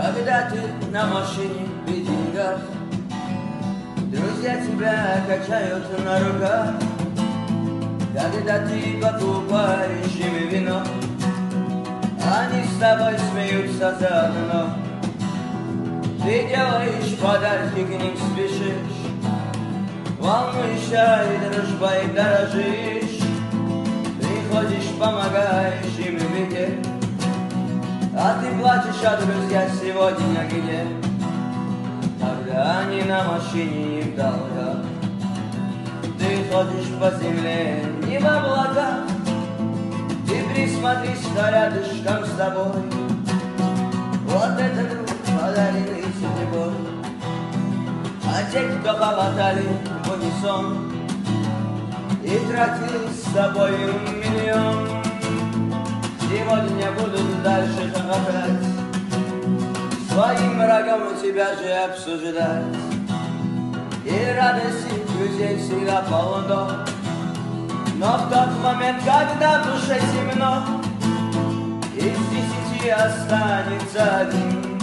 Когда ты на машине при деньгах, друзья тебя качают на руках. Когда ты покупаешь им вино, они с тобой смеются заодно. Ты делаешь подарки, к ним спешишь, волнуешься и дружбой дорожишь. Приходишь, помогаешь им в беде, а ты плачешь, а друзья сегодня где? Когда они на машине и в долгах. Ты ходишь по земле, не в облаках. Ты присмотрись, что рядышком с тобой. Вот это друг, подаренный судьбой. А те, кто поболтали в унисон и тратили с тобой миллион, сегодня будут дальше хохотать, своим врагом тебя же обсуждать. И радости друзей всегда полно, но в тот момент, когда в душе темно, из 10 останется один,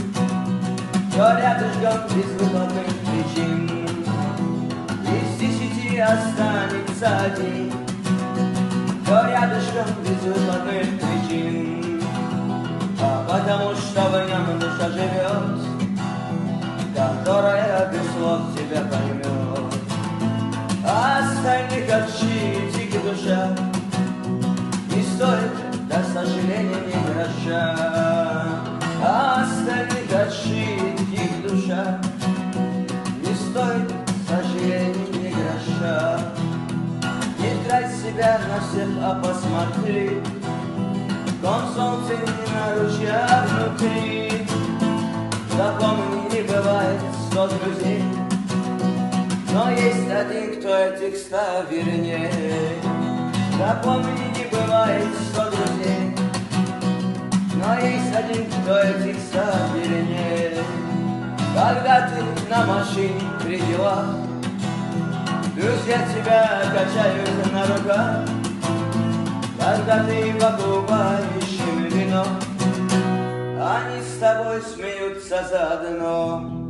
кто рядышком без выходных причин. Из 10 останется один, кто рядышком без выходных причин. А потому что в нем душа живет, которая без слов тебя поймет. А остальных отшить их душа не стоит, до сожаления, ни гроша. А остальных отшить их душа не стоит, к сожалению, ни гроша. Не трать себя на всех, а посмотри, ком солнце не на ручья внутри. Запомни, не бывает 100 друзей, но есть один, кто этих 100 вернее. Запомни, не бывает 100 друзей, но есть один, кто этих 100 вернее. Когда ты на машине при делах, друзья тебя качают на руках. Когда ты покупаешь им вино, они с тобой смеются заодно.